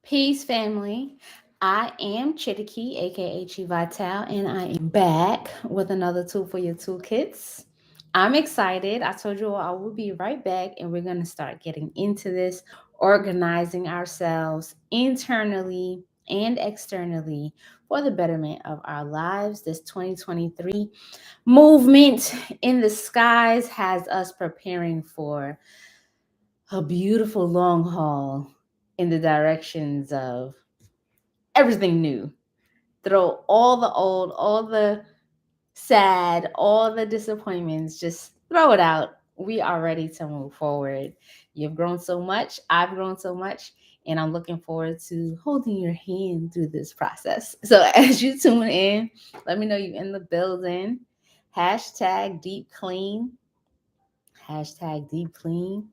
Peace, family. I am Chitiki, aka Chivatal, and I am back with another tool for your toolkits. I'm excited. I told you all I will be right back, and we're going to start getting into this, organizing ourselves internally and externally for the betterment of our lives. This 2023 movement in the skies has us preparing for a beautiful long haul in the directions of everything new. Throw all the old, all the sad, all the disappointments, just throw it out. We are ready to move forward. You've grown so much, I've grown so much, and I'm looking forward to holding your hand through this process. So as you tune in, let me know you in the building. Hashtag deep clean. Hashtag deep clean.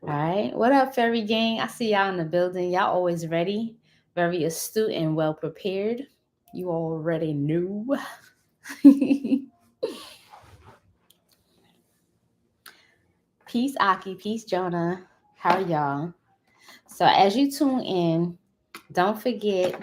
All right. What up, Fairy Gang? I see y'all in the building. Y'all always ready, very astute and well prepared. You already knew. Peace, Aki. Peace, Jonah. How are y'all? So, as you tune in, don't forget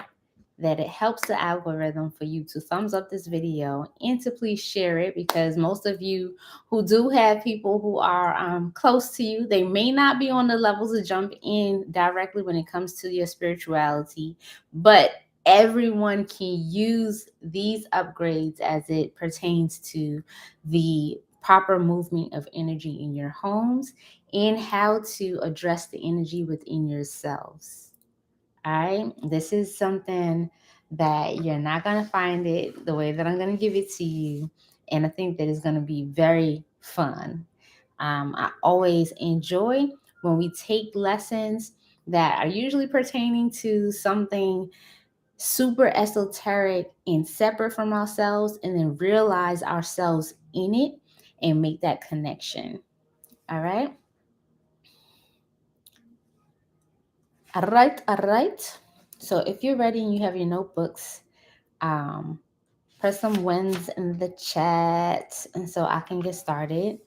that it helps the algorithm for you to thumbs up this video and to please share it, because most of you who do have people who are close to you, they may not be on the level to jump in directly when it comes to your spirituality, but everyone can use these upgrades as it pertains to the proper movement of energy in your homes and how to address the energy within yourselves. All right. This is something that you're not going to find it the way that I'm going to give it to you. And I think that it's going to be very fun. I always enjoy when we take lessons that are usually pertaining to something super esoteric and separate from ourselves, and then realize ourselves in it and make that connection. All right. All right. All right. So if you're ready and you have your notebooks, um, put some wins in the chat and so I can get started.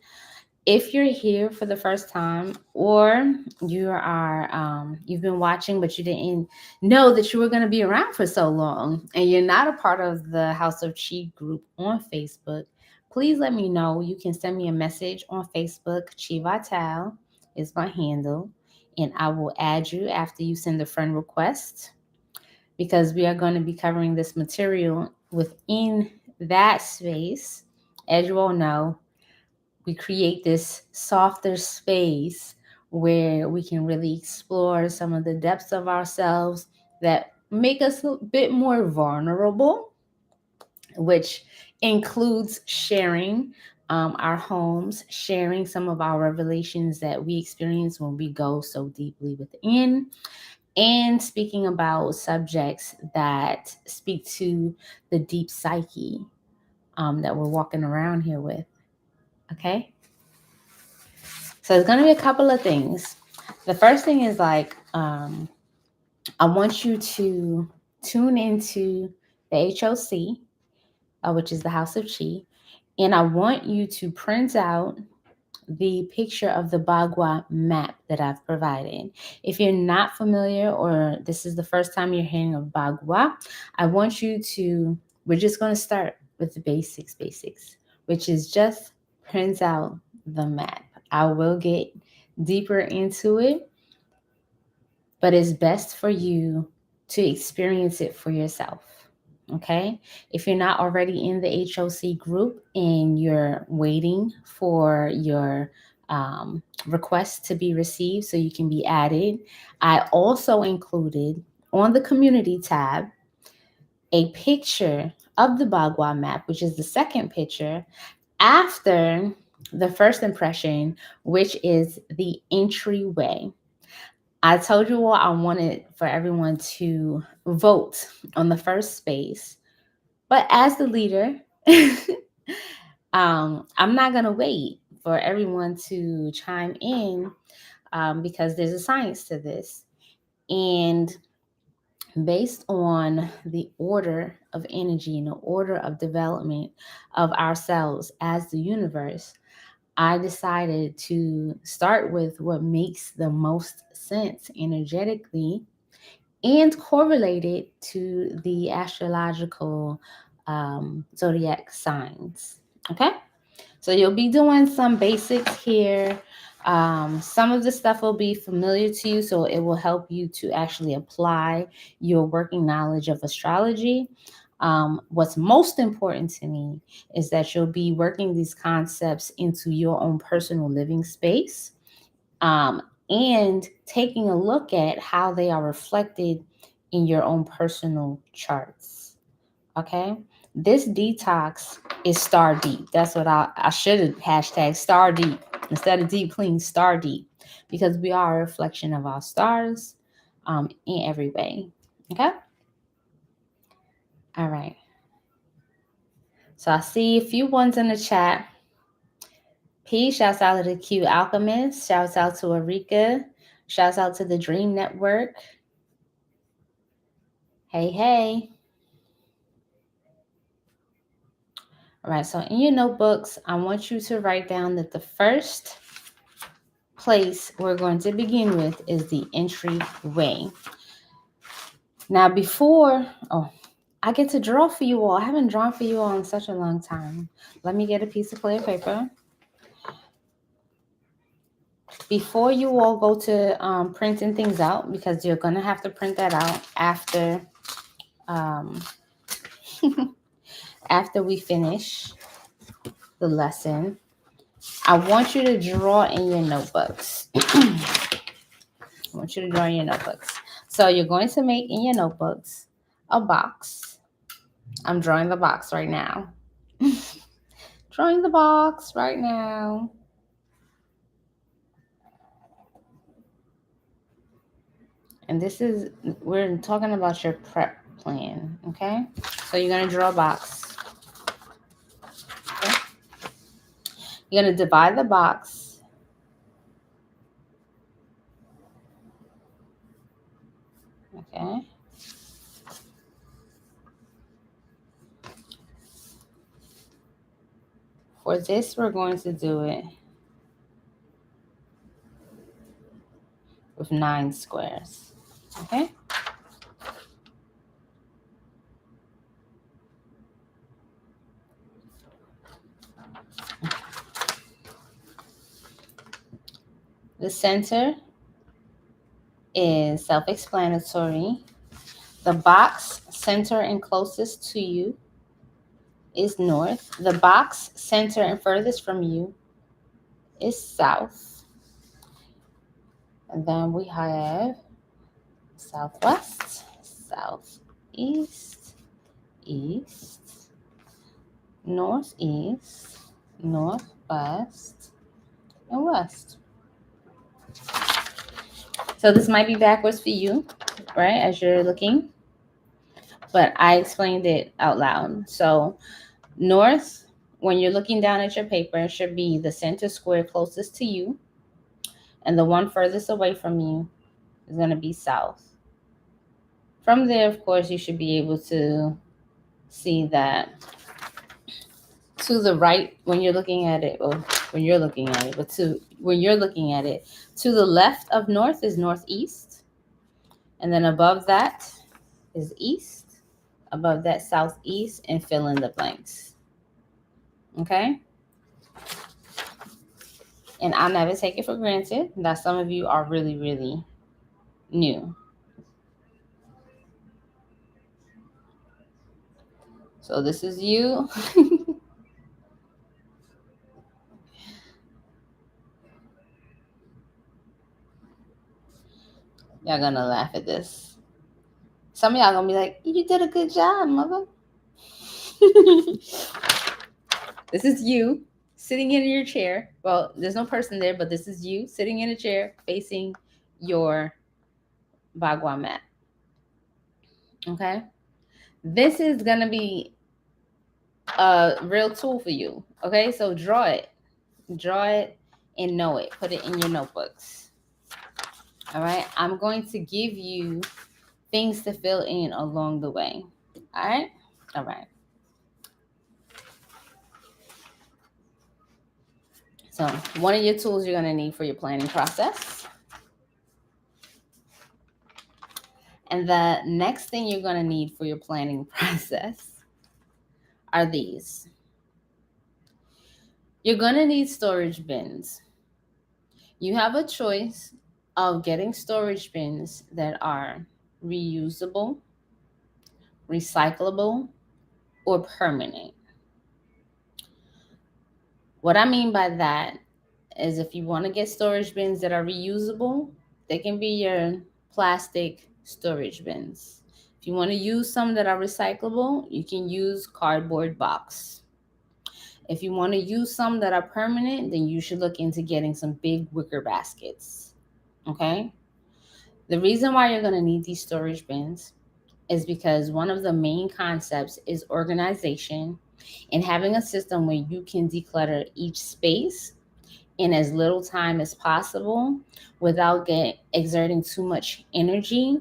If you're here for the first time, or you've been watching but you didn't know that you were going to be around for so long and you're not a part of the House of Chi group on Facebook, please let me know. You can send me a message on Facebook. Chi Vital is my handle, and I will add you after you send a friend request, because we are going to be covering this material within that space. As you all know, we create this softer space where we can really explore some of the depths of ourselves that make us a bit more vulnerable, which includes sharing our homes, sharing some of our revelations that we experience when we go so deeply within, and speaking about subjects that speak to the deep psyche that we're walking around here with. Okay. So there's going to be a couple of things. The first thing is I want you to tune into the HOC, which is the House of Chi, and I want you to print out the picture of the Bagua map that I've provided. If you're not familiar, or this is the first time you're hearing of Bagua, I want you to, we're just going to start with the basics, which is just print out the map. I will get deeper into it, but it's best for you to experience it for yourself. Okay. If you're not already in the HOC group and you're waiting for your request to be received so you can be added, I also included on the community tab a picture of the Bagua map, which is the second picture after the first impression, which is the entryway. I told you all I wanted for everyone to vote on the first space, but as the leader, I'm not going to wait for everyone to chime in, because there's a science to this. And based on the order of energy and the order of development of ourselves as the universe, I decided to start with what makes the most sense energetically, and correlate it to the astrological zodiac signs. Okay, so you'll be doing some basics here. Some of the stuff will be familiar to you, so it will help you to actually apply your working knowledge of astrology. What's most important to me is that you'll be working these concepts into your own personal living space, um, and taking a look at how they are reflected in your own personal charts. Okay. This detox is star deep. That's what I should have hashtag star deep instead of deep clean, star deep, because we are a reflection of our stars in every way. Okay. All right. So I see a few ones in the chat. P, shouts out to the Q Alchemist. Shouts out to Arika. Shouts out to the Dream Network. Hey, hey. All right, so in your notebooks, I want you to write down that the first place we're going to begin with is the entryway. Now, I get to draw for you all. I haven't drawn for you all in such a long time. Let me get a piece of clear paper. Before you all go to printing things out, because you're going to have to print that out after after we finish the lesson, I want you to draw in your notebooks. I want you to draw in your notebooks. So you're going to make in your notebooks a box. I'm drawing the box right now. Drawing the box right now. And we're talking about your prep plan, okay? So you're going to draw a box. Okay? You're going to divide the box. Okay? For this, we're going to do it with 9 squares, okay? The center is self-explanatory. The box center and closest to you is north. The box center and furthest from you is south. And then we have southwest, southeast, east, northeast, northwest, and west. So this might be backwards for you, right, as you're looking, but I explained it out loud. So north, when you're looking down at your paper, should be the center square closest to you, and the one furthest away from you is going to be south. From there, of course, you should be able to see that to the right when you're looking at it, or when you're looking at it, but when you're looking at it, to the left of north is northeast, and then above that is east, above that southeast, and fill in the blanks. Okay? And I'll never take it for granted that some of you are really, really new. So this is you. Y'all gonna laugh at this. Some of y'all gonna be like, you did a good job, mother. This is you sitting in your chair. Well, there's no person there, but this is you sitting in a chair facing your Bagua mat. Okay? This is gonna be a real tool for you. Okay? So draw it. Draw it and know it. Put it in your notebooks. All right? I'm going to give you things to fill in along the way. All right? All right. So one of your tools you're going to need for your planning process And the next thing you're going to need for your planning process are these. You're going to need storage bins. You have a choice of getting storage bins that are reusable, recyclable, or permanent. What I mean by that is if you want to get storage bins that are reusable, they can be your plastic storage bins. If you want to use some that are recyclable, you can use cardboard box. If you want to use some that are permanent, then you should look into getting some big wicker baskets. Okay? The reason why you're going to need these storage bins is because one of the main concepts is organization and having a system where you can declutter each space in as little time as possible without exerting too much energy,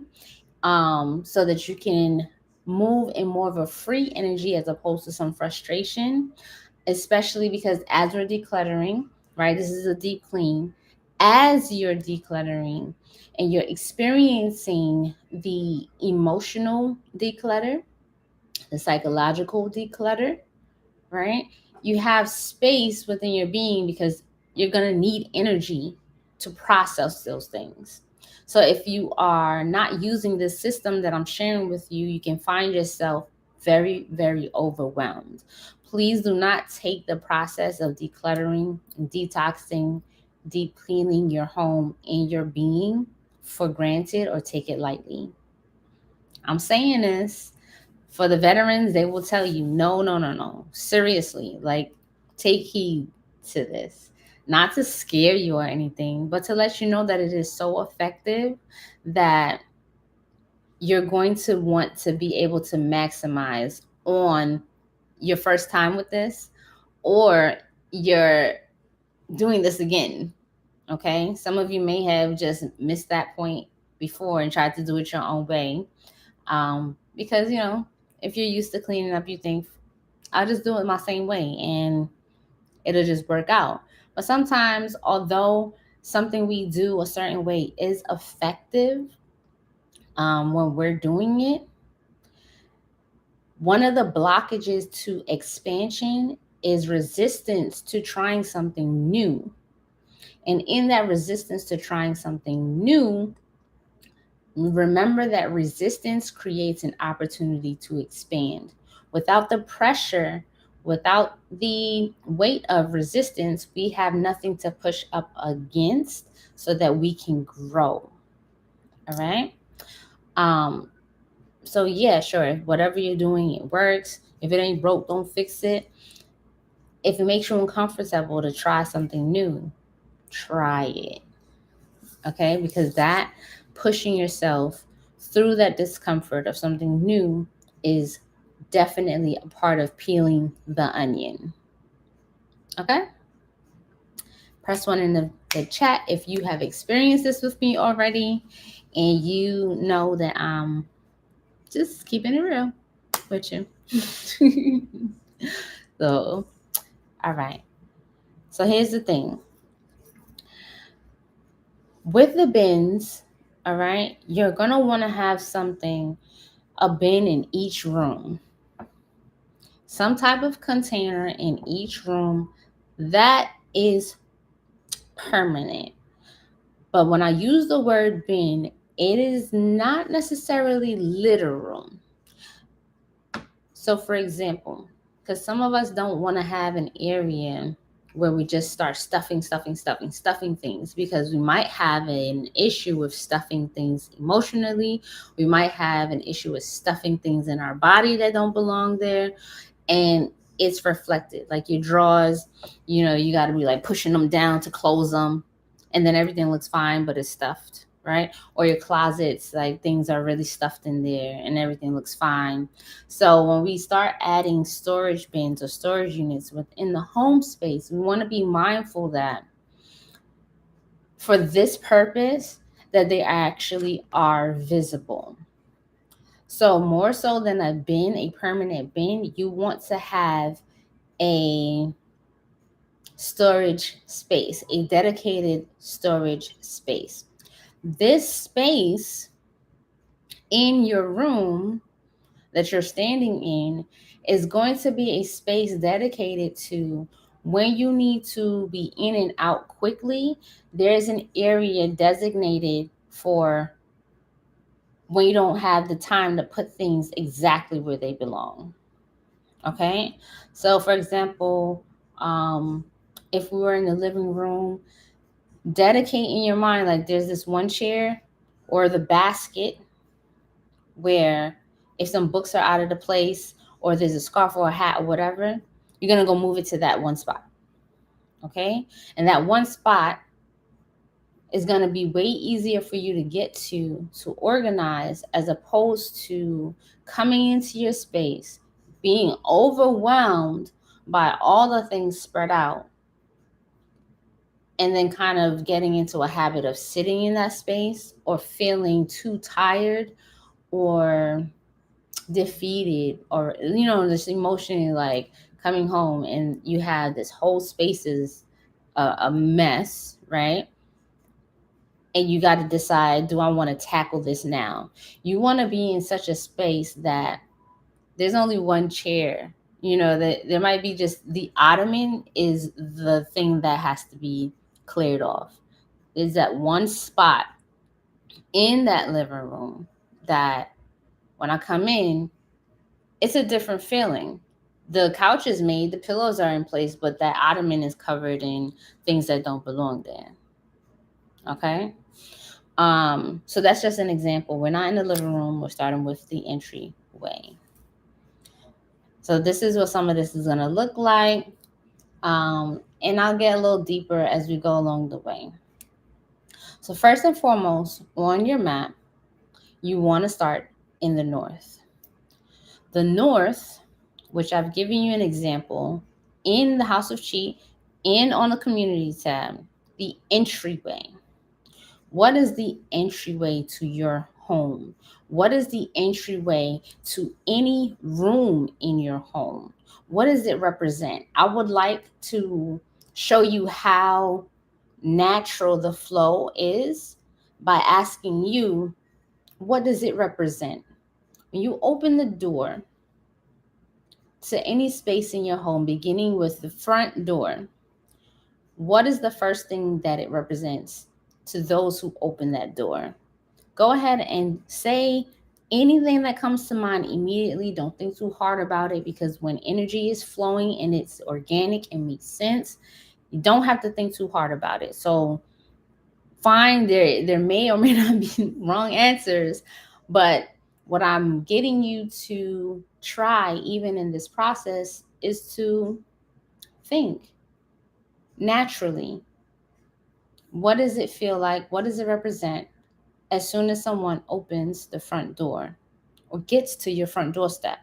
so that you can move in more of a free energy as opposed to some frustration, especially because as we're decluttering, right, this is a deep clean. As you're decluttering and you're experiencing the emotional declutter, the psychological declutter, right? You have space within your being because you're going to need energy to process those things. So if you are not using this system that I'm sharing with you, you can find yourself very, very overwhelmed. Please do not take the process of decluttering, detoxing, deep cleaning your home and your being for granted or take it lightly. I'm saying this for the veterans, they will tell you, no, no, no, no. Seriously, like, take heed to this. Not to scare you or anything, but to let you know that it is so effective that you're going to want to be able to maximize on your first time with this, or you're doing this again. Okay. Some of you may have just missed that point before and tried to do it your own way. Because, if you're used to cleaning up, you think, I'll just do it my same way and it'll just work out. But sometimes, although something we do a certain way is effective, when we're doing it, one of the blockages to expansion is resistance to trying something new. And in that resistance to trying something new, remember that resistance creates an opportunity to expand. Without the pressure, without the weight of resistance, we have nothing to push up against so that we can grow. All right. Um, so yeah, sure. Whatever you're doing, it works. If it ain't broke, don't fix it. If it makes you uncomfortable to try something new, try it. Okay, because that pushing yourself through that discomfort of something new is definitely a part of peeling the onion. Okay, press one in the chat if you have experienced this with me already and you know that I'm just keeping it real with you. So, all right, so here's the thing with the bins. All right, you're gonna want to have a bin in each room, some type of container in each room that is permanent. But when I use the word bin, it is not necessarily literal. So, for example, because some of us don't want to have an area where we just start stuffing things, because we might have an issue with stuffing things emotionally. We might have an issue with stuffing things in our body that don't belong there. And it's reflected, like your drawers, you got to be like pushing them down to close them, and then everything looks fine but it's stuffed, right? Or your closets, like things are really stuffed in there and everything looks fine. So when we start adding storage bins or storage units within the home space, we want to be mindful that for this purpose that they actually are visible. So more so than a bin, a permanent bin, you want to have a storage space, a dedicated storage space. This space in your room that you're standing in is going to be a space dedicated to when you need to be in and out quickly. There's an area designated for when you don't have the time to put things exactly where they belong. Okay? So, for example, if we were in the living room, dedicate in your mind like there's this one chair or the basket where if some books are out of the place or there's a scarf or a hat or whatever, you're going to go move it to that one spot. Okay? And that one spot is going to be way easier for you to get to organize, as opposed to coming into your space, being overwhelmed by all the things spread out, and then kind of getting into a habit of sitting in that space or feeling too tired or defeated, or just emotionally like coming home and you have this whole space is a mess, right? And you got to decide, do I want to tackle this now? You want to be in such a space that there's only one chair, that there might be just the ottoman is the thing that has to be cleared off. There's that one spot in that living room that when I come in, it's a different feeling. The couch is made, the pillows are in place, but that ottoman is covered in things that don't belong there. Okay? So that's just an example. We're not in the living room, we're starting with the entryway. So this is what some of this is gonna look like. And I'll get a little deeper as we go along the way. So first and foremost, on your map, you want to start in the north. The north, which I've given you an example in the House of Chi and on the community tab, the entryway. What is the entryway to your home? What is the entryway to any room in your home? What does it represent? I would like to show you how natural the flow is by asking you, what does it represent? When you open the door to any space in your home, beginning with the front door, what is the first thing that it represents to those who open that door? Go ahead and say anything that comes to mind immediately. Don't think too hard about it, because when energy is flowing and it's organic and makes sense, you don't have to think too hard about it. So fine, there may or may not be wrong answers, but what I'm getting you to try, even in this process, is to think naturally. What does it feel like? What does it represent as soon as someone opens the front door or gets to your front doorstep?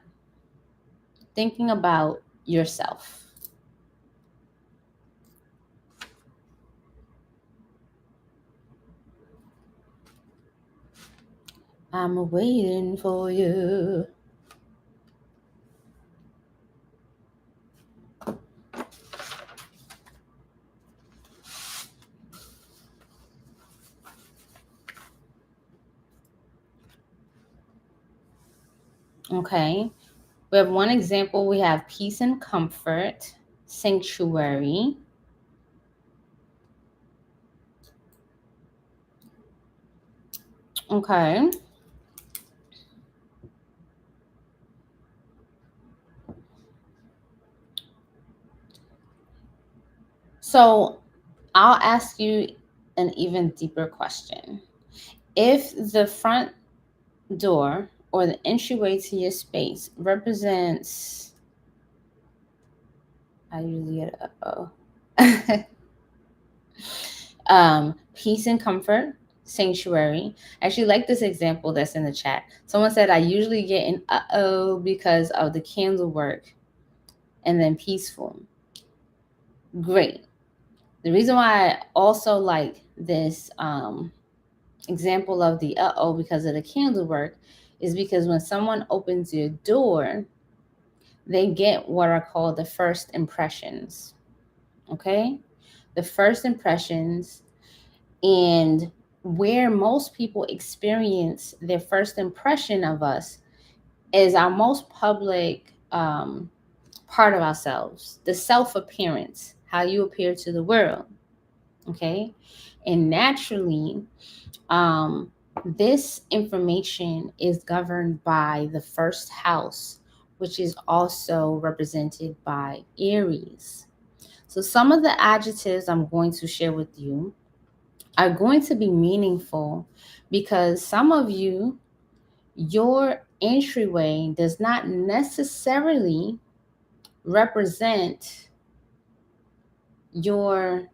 Thinking about yourself. I'm waiting for you. Okay. We have one example. We have peace and comfort, sanctuary. Okay. So I'll ask you an even deeper question. If the front door or the entryway to your space represents, I usually get peace and comfort, sanctuary. I actually like this example that's in the chat. Someone said, I usually get an because of the candle work, and then peaceful. Great. The reason why I also like this example of the because of the candle work is because when someone opens your door, they get what are called the first impressions. Okay? The first impressions, and where most people experience their first impression of us is our most public part of ourselves, the self appearance, how you appear to the world. Okay. And naturally, um, this information is governed by the first house, which is also represented by Aries. So, some of the adjectives I'm going to share with you are going to be meaningful because some of you, your entryway does not necessarily represent your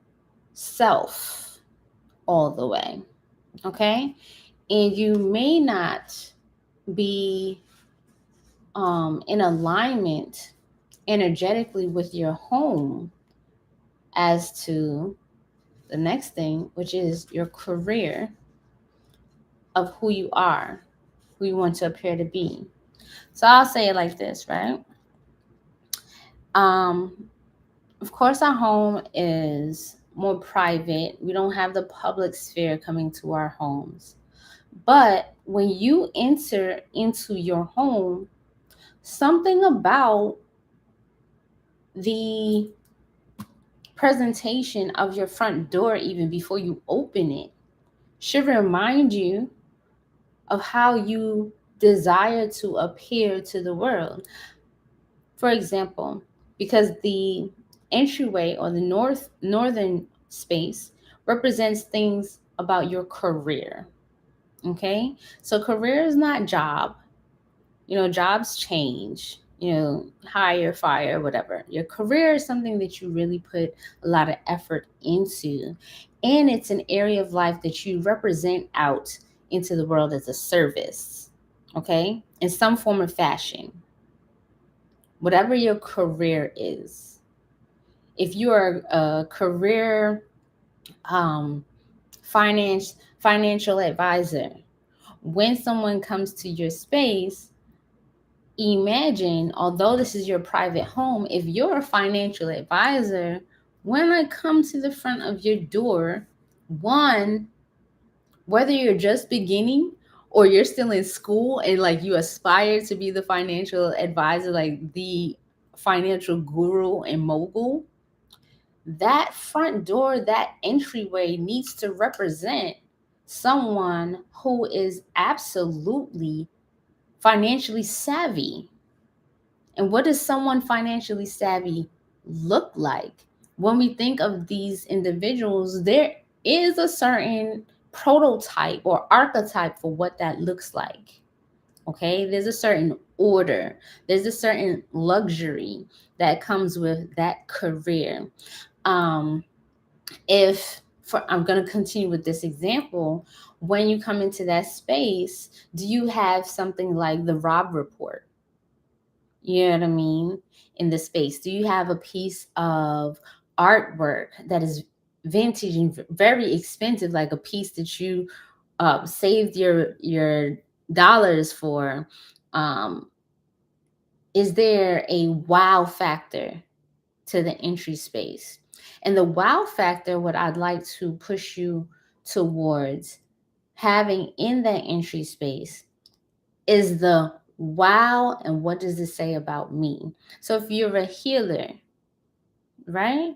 self all the way. Okay. And you may not be in alignment energetically with your home as to the next thing, which is your career of who you are, who you want to appear to be. So I'll say it like this, right? Um, of course, our home is more private. We don't have the public sphere coming to our homes. But when you enter into your home, something about the presentation of your front door, even before you open it, should remind you of how you desire to appear to the world. For example, because the entryway or the northern space represents things about your career. Okay? So career is not job. Jobs change, hire, fire, whatever. Your career is something that you really put a lot of effort into. And it's an area of life that you represent out into the world as a service, okay? In some form or fashion, whatever your career is. If you are a career um, financial advisor, when someone comes to your space, imagine, although this is your private home, if you're a financial advisor, when I come to the front of your door, one, whether you're just beginning or you're still in school and like you aspire to be the financial advisor, like the financial guru and mogul, that front door, that entryway needs to represent someone who is absolutely financially savvy. And what does someone financially savvy look like? When we think of these individuals, there is a certain prototype or archetype for what that looks like. Okay, there's a certain order, there's a certain luxury that comes with that career. Um, if for I'm going to continue with this example, when you come into that space, do you have something like the Rob report? You know what I mean? In the space, do you have a piece of artwork that is vintage and very expensive, like a piece that you saved your dollars for? Um, is there a wow factor to the entry space? And the wow factor, what I'd like to push you towards having in that entry space is the wow, and what does it say about me? So if you're a healer, right,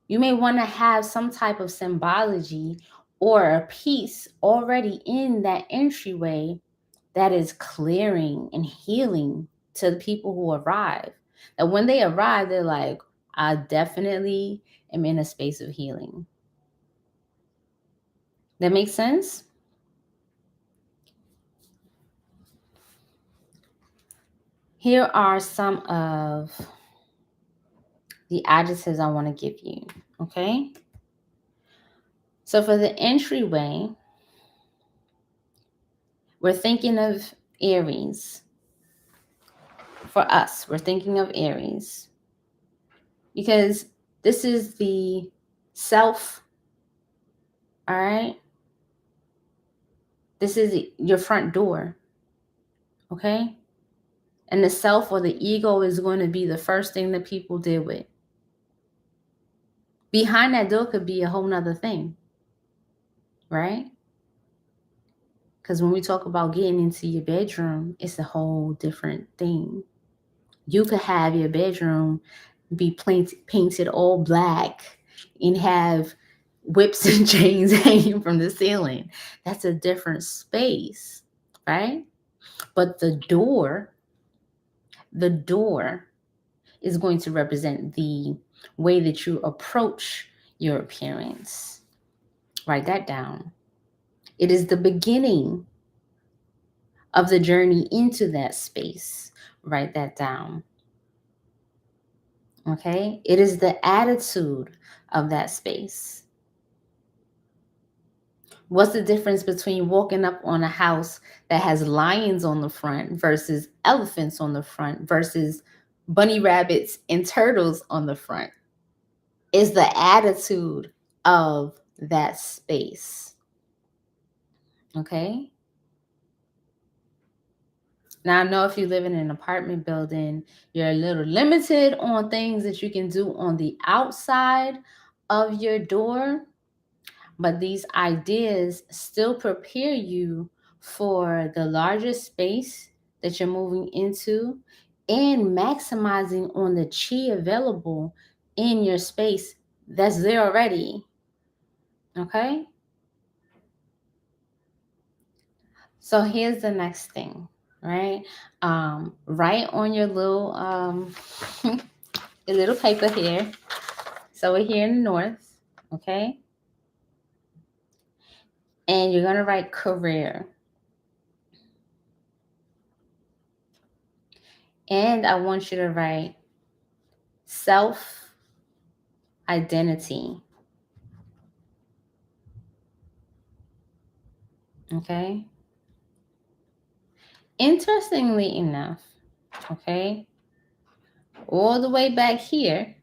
you may want to have some type of symbology or a piece already in that entryway that is clearing and healing to the people who arrive. That when they arrive, they're like, I definitely am in a space of healing. That makes sense? Here are some of the adjectives I want to give you, okay? So for the entryway, we're thinking of Aries. For us, we're thinking of Aries because this is the self, all right? This is your front door, okay? And the self or the ego is going to be the first thing that people deal with. Behind that door could be a whole nother thing, right? Because when we talk about getting into your bedroom, it's a whole different thing. You could have your bedroom be painted all black and have whips and chains hanging from the ceiling. That's a different space, right? But the door is going to represent the way that you approach your appearance. Write that down. It is the beginning of the journey into that space. Write that down. Okay? It is the attitude of that space. What's the difference between walking up on a house that has lions on the front versus elephants on the front versus bunny rabbits and turtles on the front? Is the attitude of that space. Okay? Now, I know if you live in an apartment building, you're a little limited on things that you can do on the outside of your door, but these ideas still prepare you for the larger space that you're moving into and maximizing on the chi available in your space that's there already. Okay? So here's the next thing, right? Write on your little a little paper here. So we're here in the north, okay? And you're gonna write career. And I want you to write self identity. Okay? Interestingly enough, okay, all the way back here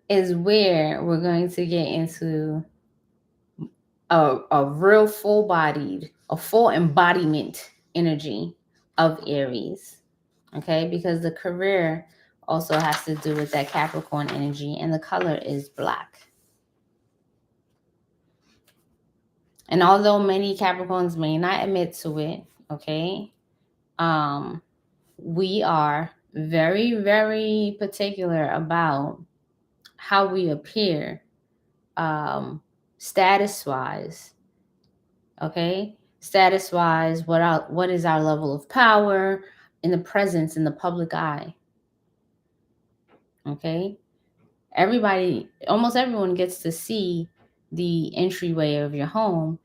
is where we're going to get into a real full bodied, a full embodiment energy of Aries. Okay, because the career also has to do with that Capricorn energy, and the color is black. And although many Capricorns may not admit to it, okay, we are very, very particular about how we appear, status wise. Okay, status wise, what is our level of power in the presence in the public eye? Okay, almost everyone gets to see the entryway of your home.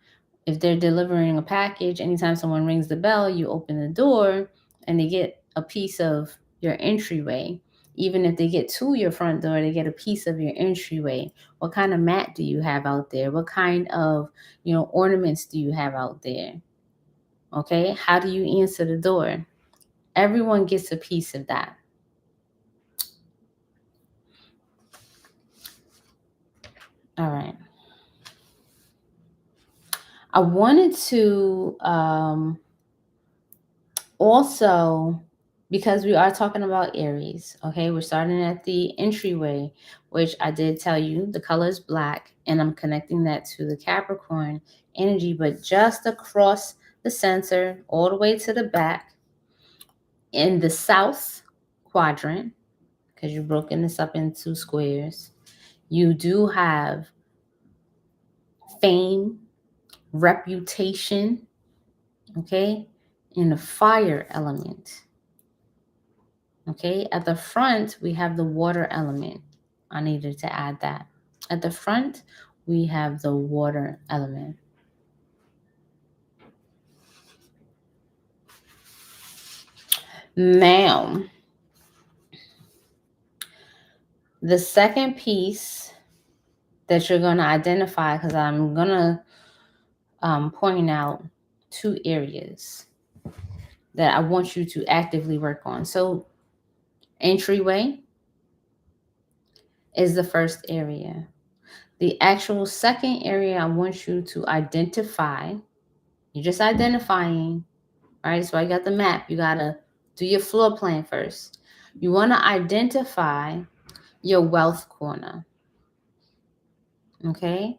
If they're delivering a package, anytime someone rings the bell, you open the door and they get a piece of your entryway. Even if they get to your front door, they get a piece of your entryway. What kind of mat do you have out there? What kind of, ornaments do you have out there? Okay, how do you answer the door? Everyone gets a piece of that. All right. I wanted to also, because we are talking about Aries, okay, we're starting at the entryway, which I did tell you the color is black, and I'm connecting that to the Capricorn energy, but just across the center, all the way to the back, in the south quadrant, because you've broken this up into squares, you do have fame, reputation, okay, and the fire element. Okay, at the front, we have the water element. I needed to add that. At the front, we have the water element. Now, the second piece that you're going to identify, because I'm going to point out two areas that I want you to actively work on. So, entryway is the first area. The actual second area I want you to identify, you're just identifying, right? So I got the map. You got to do your floor plan first. You want to identify your wealth corner, okay?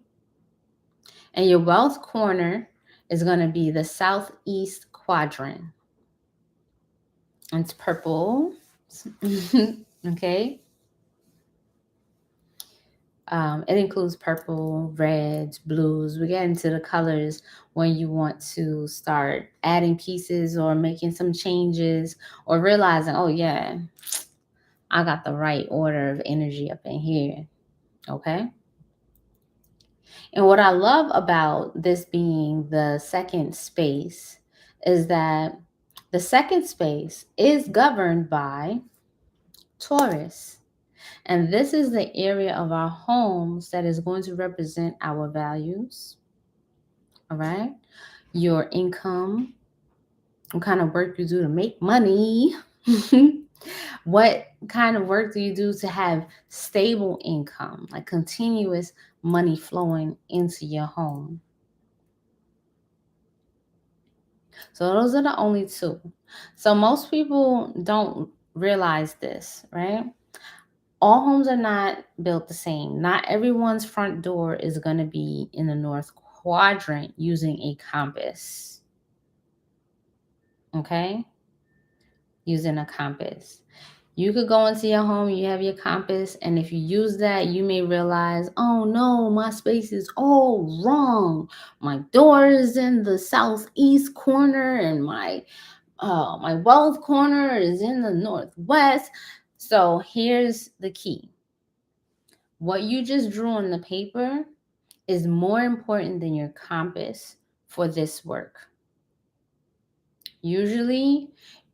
And your wealth corner is going to be the southeast quadrant. It's purple. Okay. It includes purple, reds, blues. We get into the colors when you want to start adding pieces or making some changes or realizing, oh, yeah, I got the right order of energy up in here. Okay. And what I love about this being the second space is that the second space is governed by Taurus. And this is the area of our homes that is going to represent our values, all right? Your income, what kind of work you do to make money, what kind of work do you do to have stable income, like continuous money flowing into your home. So those are the only two. So most people don't realize this, right? All homes are not built the same. Not everyone's front door is going to be in the north quadrant using a compass. Okay? Using a compass. You could go into your home, you have your compass, and if you use that, you may realize, oh no, my space is all wrong. My door is in the southeast corner, and my wealth corner is in the northwest. So here's the key. What you just drew on the paper is more important than your compass for this work. Usually,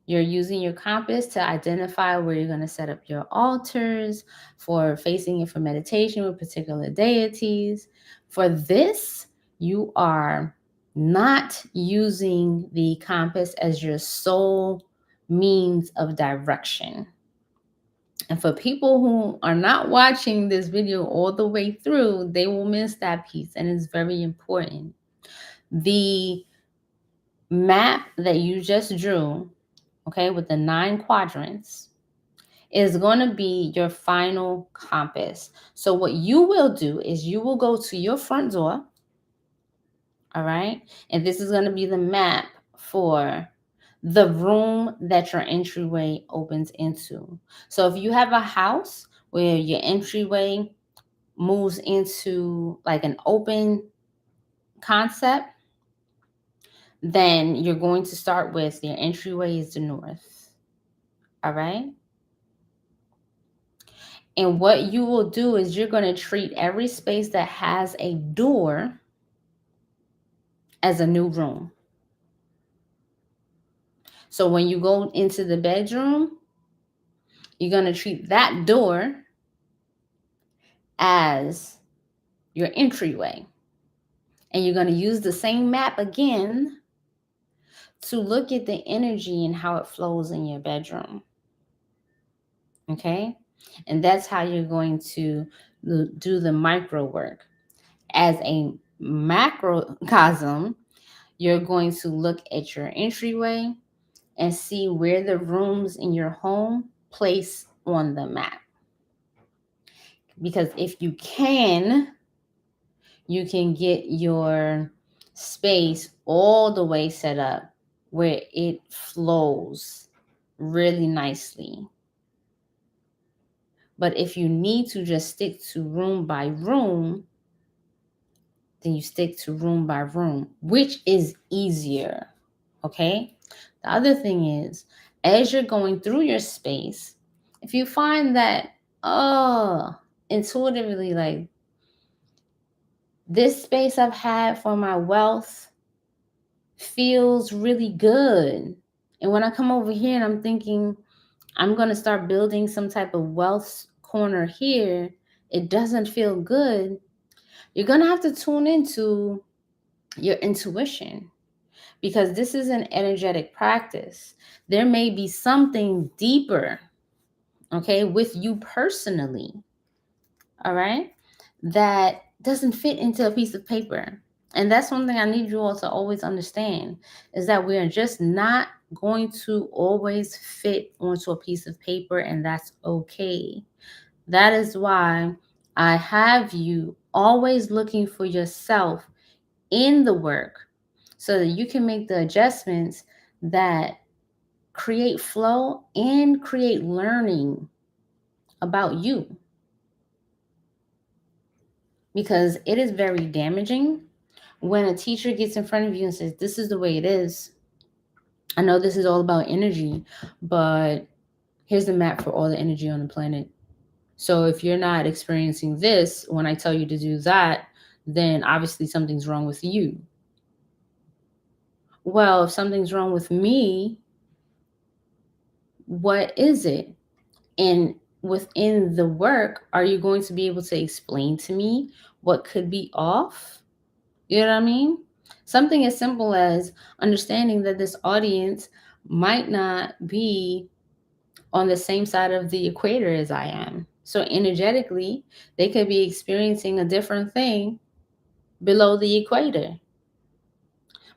you're using your compass to identify where you're going to set up your altars, for facing it for meditation with particular deities. For this, you are not using the compass as your sole means of direction. And for people who are not watching this video all the way through, they will miss that piece, and it's very important. The map that you just drew, okay, with the 9 quadrants, is going to be your final compass. So what you will do is you will go to your front door, all right? And this is going to be the map for the room that your entryway opens into. So if you have a house where your entryway moves into like an open concept, then you're going to start with your entryway is the north. All right. And what you will do is you're going to treat every space that has a door as a new room. So when you go into the bedroom, you're going to treat that door as your entryway. And you're going to use the same map again to look at the energy and how it flows in your bedroom. Okay? And that's how you're going to do the micro work. As a macrocosm, you're going to look at your entryway and see where the rooms in your home place on the map. Because if you can get your space all the way set up where it flows really nicely. But if you need to just stick to room by room, then you stick to room by room, which is easier. Okay? The other thing is, as you're going through your space, if you find that, intuitively, like, this space I've had for my wealth feels really good. And when I come over here and I'm thinking, I'm going to start building some type of wealth corner here, it doesn't feel good. You're going to have to tune into your intuition, because this is an energetic practice. There may be something deeper, okay, with you personally, all right, that doesn't fit into a piece of paper. And that's one thing I need you all to always understand, is that we are just not going to always fit onto a piece of paper, and that's okay. That is why I have you always looking for yourself in the work, so that you can make the adjustments that create flow and create learning about you, because it is very damaging when a teacher gets in front of you and says, this is the way it is. I know this is all about energy, but here's the map for all the energy on the planet. So if you're not experiencing this when I tell you to do that, then obviously something's wrong with you. Well, if something's wrong with me, what is it? And within the work, are you going to be able to explain to me what could be off? You know what I mean? Something as simple as understanding that this audience might not be on the same side of the equator as I am. So energetically, they could be experiencing a different thing below the equator.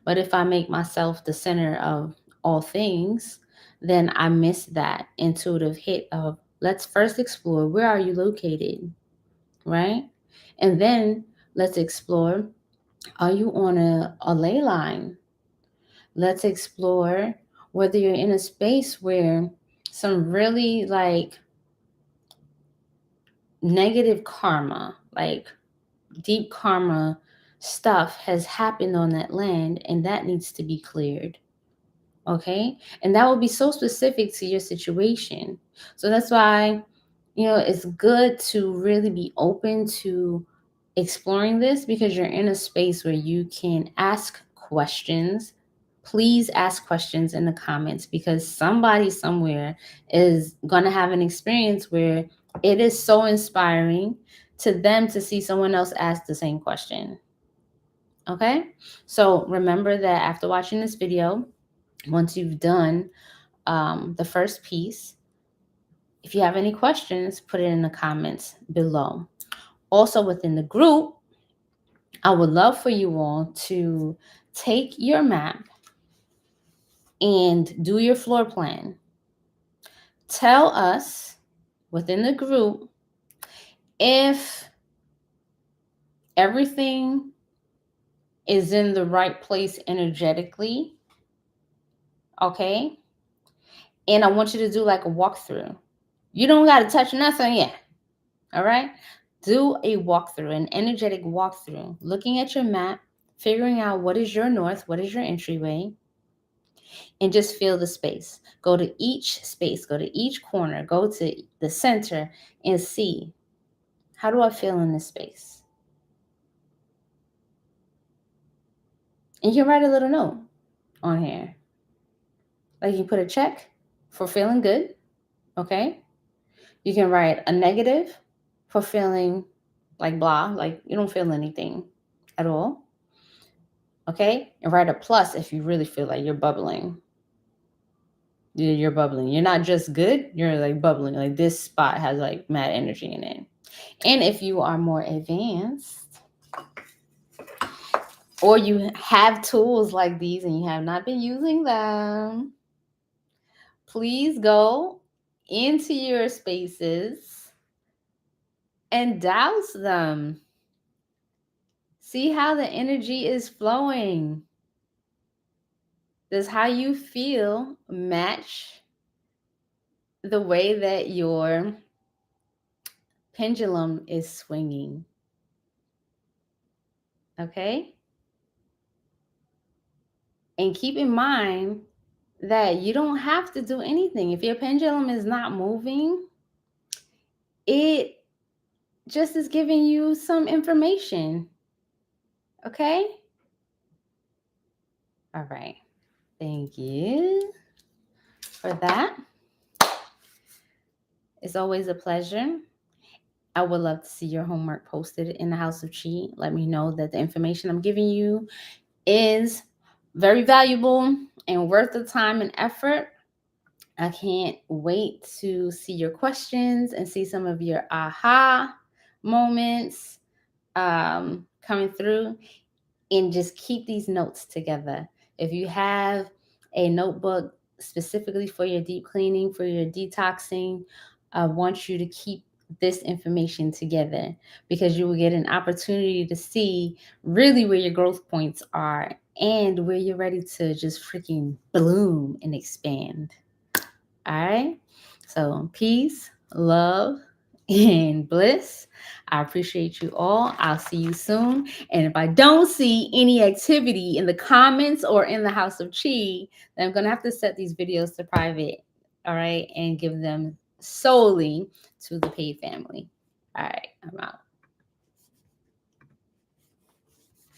But if I make myself the center of all things, then I miss that intuitive hit of let's first explore where are you located, right? And then let's explore, are you on a ley line? Let's explore whether you're in a space where some really like negative karma, like deep karma stuff has happened on that land and that needs to be cleared. Okay. And that will be so specific to your situation. So that's why, it's good to really be open to exploring this, because you're in a space where you can ask questions. Please ask questions in the comments, because somebody somewhere is going to have an experience where it is so inspiring to them to see someone else ask the same question. Okay. So remember that after watching this video, once you've done the first piece, if you have any questions, put it in the comments below. Also within the group, I would love for you all to take your map and do your floor plan. Tell us within the group if everything is in the right place energetically, okay? And I want you to do like a walkthrough. You don't got to touch nothing yet, all right? Do a walkthrough, an energetic walkthrough, looking at your map, figuring out what is your north, what is your entryway, and just feel the space. Go to each space, go to each corner, go to the center, and see, how do I feel in this space? And you can write a little note on here. Like you put a check for feeling good, okay? You can write a negative for feeling like blah, like you don't feel anything at all. Okay? And write a plus if you really feel like you're bubbling. You're bubbling. You're not just good, you're like bubbling. Like this spot has like mad energy in it. And if you are more advanced, or you have tools like these and you have not been using them, please go into your spaces and douse them. See how the energy is flowing. Does how you feel match the way that your pendulum is swinging? Okay? And keep in mind that you don't have to do anything. If your pendulum is not moving, it just is giving you some information. Okay? All right. Thank you for that. It's always a pleasure. I would love to see your homework posted in the House of Chi. Let me know that the information I'm giving you is very valuable and worth the time and effort. I can't wait to see your questions and see some of your aha moments coming through, and just keep these notes together. If you have a notebook specifically for your deep cleaning, for your detoxing, I want you to keep this information together, because you will get an opportunity to see really where your growth points are and where you're ready to just freaking bloom and expand. All right. So, peace, love, and bliss. I appreciate you all. I'll see you soon. And if I don't see any activity in the comments or in the House of Chi, then I'm going to have to set these videos to private. All right. And give them solely to the paid family. All right. I'm out.